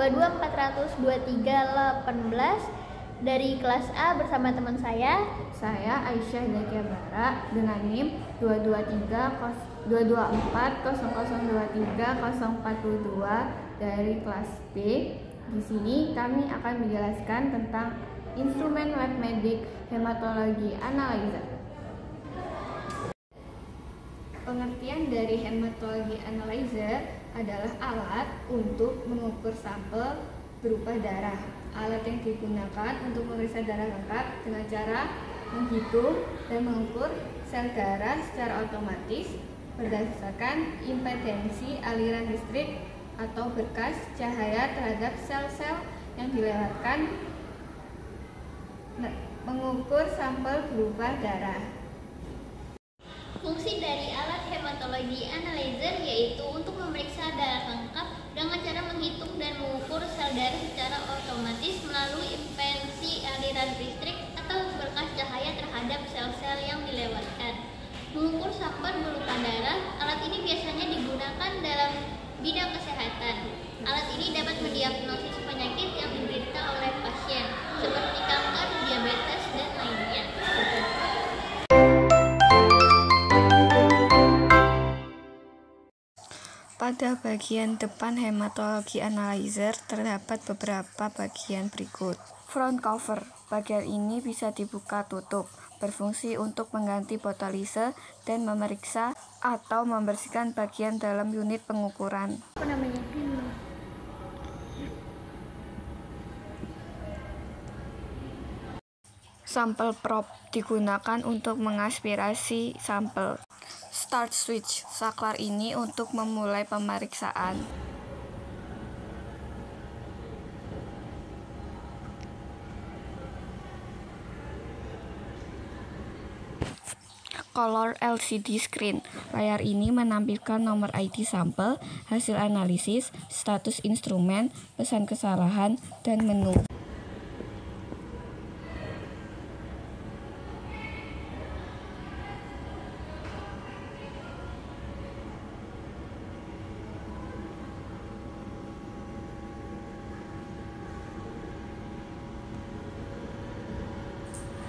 22.423.18 dari kelas A bersama teman saya. Saya Aisyah Zakia Bara dengan NIM 223.00023.042 dari kelas B. Di sini kami akan menjelaskan tentang instrumen lab medik hematologi analyzer. Pengertian dari hematologi analyzer adalah alat untuk mengukur sampel berupa darah. Alat yang digunakan untuk memeriksa darah lengkap dengan cara menghitung dan mengukur sel darah secara otomatis berdasarkan impedensi aliran listrik atau berkas cahaya terhadap sel-sel yang dilewatkan, mengukur sampel berupa darah. Fungsi dari alat hematologi analyzer yaitu untuk memeriksa darah lengkap dengan cara menghitung dan mengukur sel darah secara otomatis melalui impedensi aliran listrik atau berkas cahaya terhadap sel-sel yang dilewatkan. Mengukur sampel berupa darah, alat ini biasanya digunakan dalam bidang kesehatan. Alat ini dapat mendiagnosis penyakit yang diderita oleh pasien, seperti kanker, diabetes, dan lainnya. Pada bagian depan hematologi analyzer terdapat beberapa bagian berikut. Front cover, bagian ini bisa dibuka tutup, berfungsi untuk mengganti botol lise dan memeriksa atau membersihkan bagian dalam unit pengukuran. Sampel probe digunakan untuk mengaspirasi sampel. Start switch, saklar ini untuk memulai pemeriksaan. Color LCD screen, layar ini menampilkan nomor ID sampel, hasil analisis, status instrumen, pesan kesalahan, dan menu.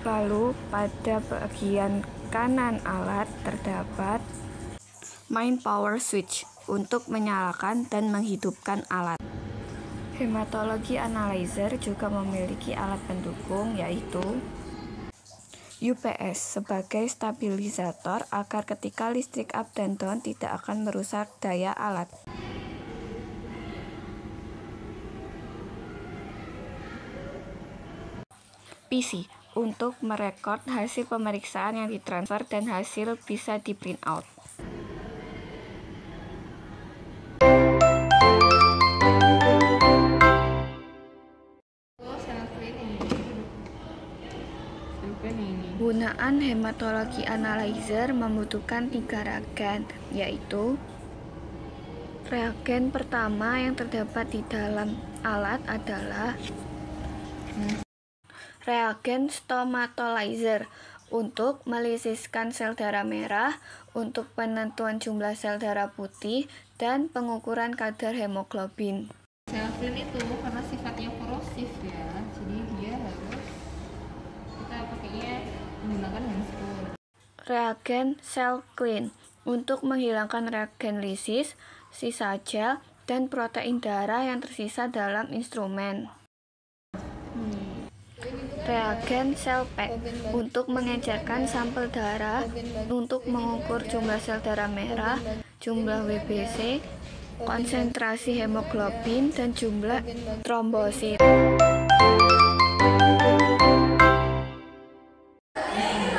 Lalu pada bagian kanan alat terdapat main power switch untuk menyalakan dan menghidupkan alat. Hematologi analyzer juga memiliki alat pendukung yaitu UPS sebagai stabilisator agar ketika listrik up dan down tidak akan merusak daya alat. PC untuk merekod hasil pemeriksaan yang ditransfer dan hasil bisa di print out. Penggunaan hematologi analyzer membutuhkan 3 reagen, yaitu reagen pertama yang terdapat di dalam alat adalah reagen stomatolyzer untuk melisiskan sel darah merah, untuk penentuan jumlah sel darah putih, dan pengukuran kadar hemoglobin. Sel clean itu karena sifatnya korosif ya, jadi dia harus kita pakainya menggunakan hand spoon. Reagen cell clean untuk menghilangkan reagen lisis, sisa gel, dan protein darah yang tersisa dalam instrumen. Reagen cell pack untuk mengecerkan sampel darah, untuk mengukur jumlah sel darah merah, jumlah WBC, konsentrasi hemoglobin, dan jumlah trombosit.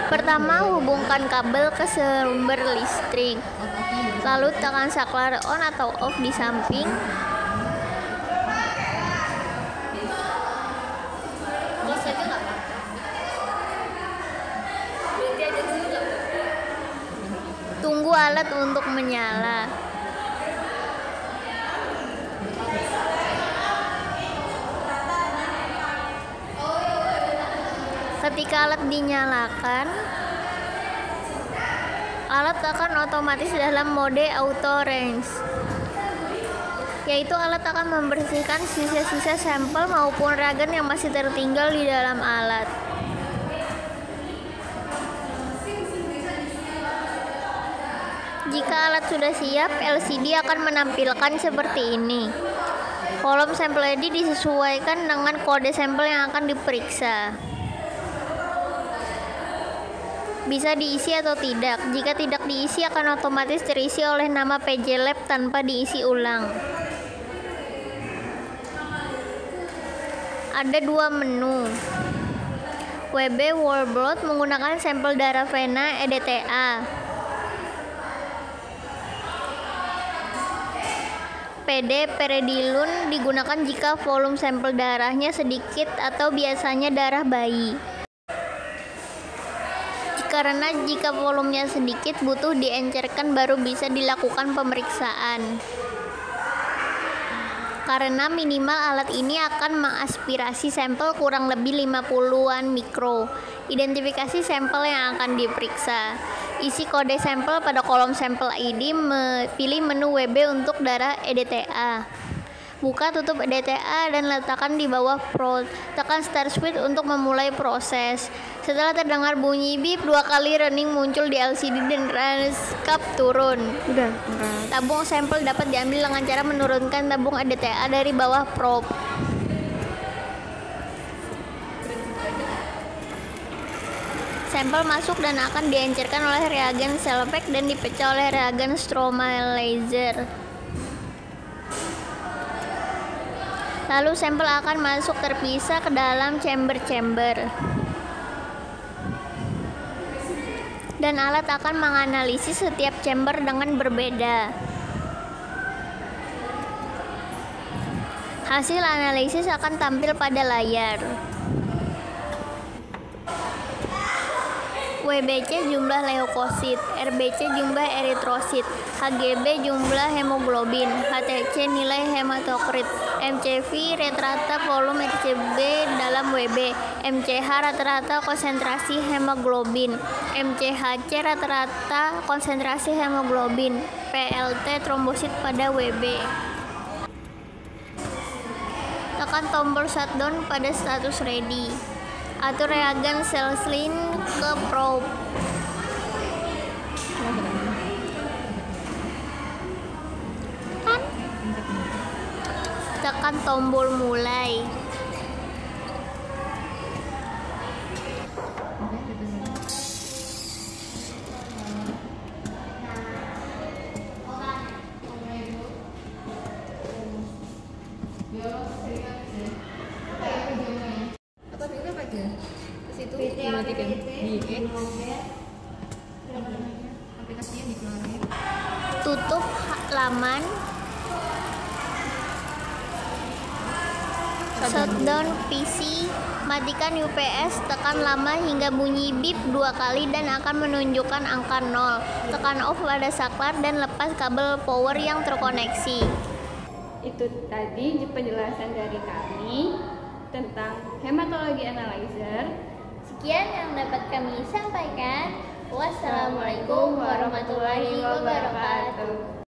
Pertama, hubungkan kabel ke sumber listrik. Lalu tekan saklar on atau off di samping. Tunggu alat untuk menyala. Ketika alat dinyalakan, alat akan otomatis dalam mode auto range. yaitu alat akan membersihkan sisa-sisa sampel maupun reagen yang masih tertinggal di dalam alat. Jika alat sudah siap, LCD akan menampilkan seperti ini. Kolom sampel ID disesuaikan dengan kode sampel yang akan diperiksa. Bisa diisi atau tidak. Jika tidak diisi, akan otomatis terisi oleh nama PJ Lab tanpa diisi ulang. Ada dua menu. WB Whole Blood menggunakan sampel darah vena EDTA. PD Peredilun digunakan jika volume sampel darahnya sedikit atau biasanya darah bayi. Karena jika volumenya sedikit butuh diencerkan baru bisa dilakukan pemeriksaan. Karena minimal alat ini akan mengaspirasi sampel kurang lebih 50-an mikro. Identifikasi sampel yang akan diperiksa. Isi kode sampel pada kolom sampel ID, pilih menu WB untuk darah EDTA. Buka tutup EDTA dan letakkan di bawah Pro. Tekan Start Switch untuk memulai proses. Setelah terdengar bunyi bip 2 kali, running muncul di LCD dan ranskap turun. Udah. Tabung sampel dapat diambil dengan cara menurunkan tabung EDTA dari bawah probe. Sampel masuk dan akan diencerkan oleh reagen cell pack dan dipecah oleh reagen stroma laser. Lalu sampel akan masuk terpisah ke dalam chamber-chamber. Dan alat akan menganalisis setiap chamber dengan berbeda. Hasil analisis akan tampil pada layar. WBC jumlah leukosit, RBC jumlah eritrosit, HGB jumlah hemoglobin, HTC nilai hematokrit, MCV rata-rata volume RCB dalam WB, MCH rata-rata konsentrasi hemoglobin, MCHC rata-rata konsentrasi hemoglobin, PLT trombosit pada WB. Tekan tombol shutdown pada status ready. Atur reagen cell line ke probe. Tekan tombol mulai. Dimatikan di aplikasinya dikeluarin. Tutup laman. Shutdown PC. Matikan UPS. Tekan lama hingga bunyi bip 2 kali dan akan menunjukkan angka 0. Tekan off pada saklar dan lepas kabel power yang terkoneksi. Itu tadi penjelasan dari kami tentang hematologi analyzer. Sekian yang dapat kami sampaikan. Wassalamualaikum warahmatullahi wabarakatuh.